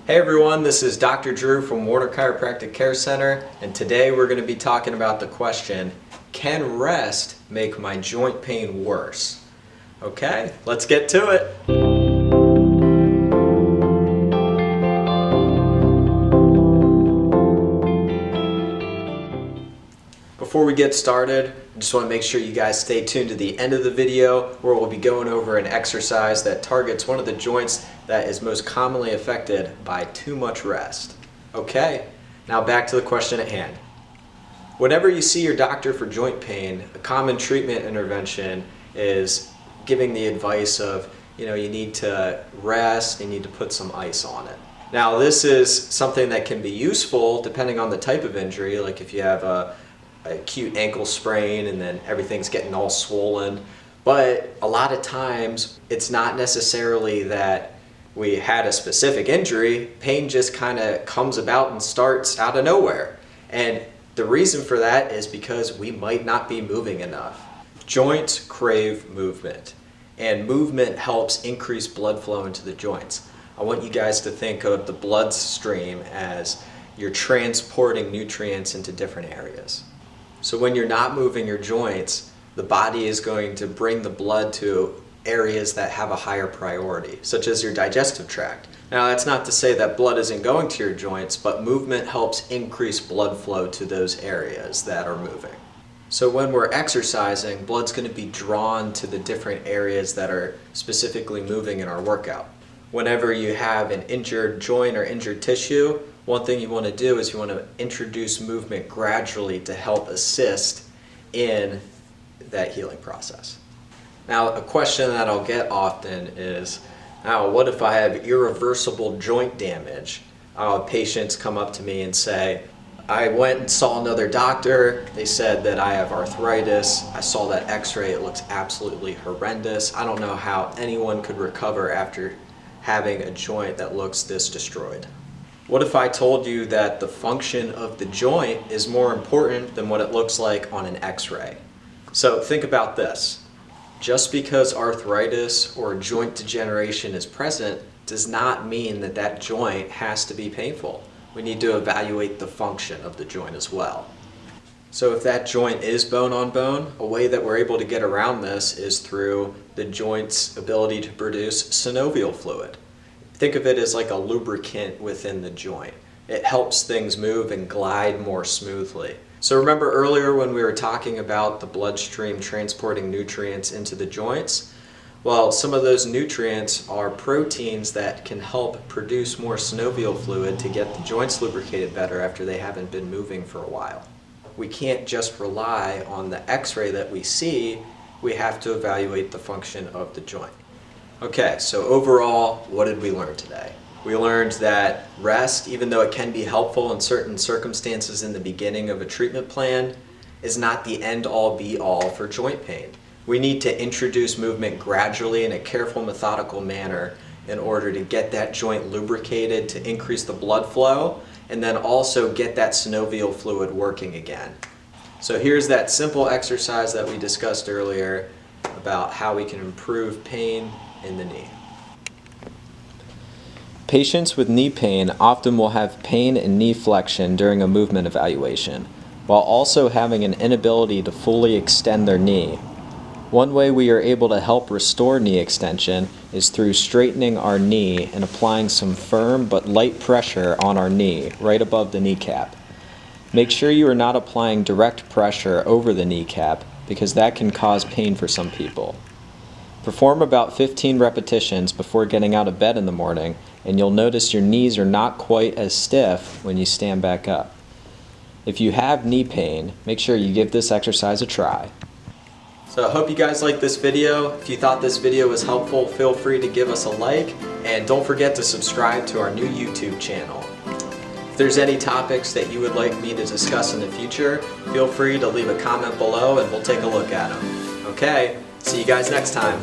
Hey everyone, this is Dr. Drew from Warner Chiropractic Care Center, and today we're going to be talking about the question, can rest make my joint pain worse? Okay, let's get to it. Before we get started, I just want to make sure you guys stay tuned to the end of the video where we'll be going over an exercise that targets one of the joints that is most commonly affected by too much rest. Okay, now back to the question at hand. Whenever you see your doctor for joint pain, a common treatment intervention is giving the advice of, you need to rest, you need to put some ice on it. Now this is something that can be useful depending on the type of injury, like if you have a acute ankle sprain and then everything's getting all swollen. But a lot of times it's not necessarily that we had a specific injury. Pain just kind of comes about and starts out of nowhere. And the reason for that is because we might not be moving enough. Joints crave movement, and movement helps increase blood flow into the joints. I want you guys to think of the bloodstream as you're transporting nutrients into different areas. So when you're not moving your joints, the body is going to bring the blood to areas that have a higher priority, such as your digestive tract. Now that's not to say that blood isn't going to your joints, but movement helps increase blood flow to those areas that are moving. So when we're exercising, blood's going to be drawn to the different areas that are specifically moving in our workout. Whenever you have an injured joint or injured tissue, one thing you want to do is you want to introduce movement gradually to help assist in that healing process. Now, a question that I'll get often is, now what if I have irreversible joint damage? Patients come up to me and say, I went and saw another doctor, they said that I have arthritis, I saw that x-ray, it looks absolutely horrendous, I don't know how anyone could recover after having a joint that looks this destroyed. What if I told you that the function of the joint is more important than what it looks like on an x-ray? So think about this. Just because arthritis or joint degeneration is present does not mean that that joint has to be painful. We need to evaluate the function of the joint as well. So if that joint is bone on bone, a way that we're able to get around this is through the joint's ability to produce synovial fluid. Think of it as like a lubricant within the joint. It helps things move and glide more smoothly. So remember earlier when we were talking about the bloodstream transporting nutrients into the joints? Well, some of those nutrients are proteins that can help produce more synovial fluid to get the joints lubricated better after they haven't been moving for a while. We can't just rely on the x-ray that we see, we have to evaluate the function of the joint. Okay, so overall, what did we learn today? We learned that rest, even though it can be helpful in certain circumstances in the beginning of a treatment plan, is not the end-all be-all for joint pain. We need to introduce movement gradually in a careful, methodical manner in order to get that joint lubricated to increase the blood flow and then also get that synovial fluid working again. So here's that simple exercise that we discussed earlier about how we can improve pain in the knee. Patients with knee pain often will have pain in knee flexion during a movement evaluation, while also having an inability to fully extend their knee. One way we are able to help restore knee extension is through straightening our knee and applying some firm but light pressure on our knee, right above the kneecap. Make sure you are not applying direct pressure over the kneecap because that can cause pain for some people. Perform about 15 repetitions before getting out of bed in the morning, and you'll notice your knees are not quite as stiff when you stand back up. If you have knee pain, make sure you give this exercise a try. So I hope you guys liked this video. If you thought this video was helpful, feel free to give us a like, and don't forget to subscribe to our new YouTube channel. If there's any topics that you would like me to discuss in the future, feel free to leave a comment below and we'll take a look at them. Okay, see you guys next time.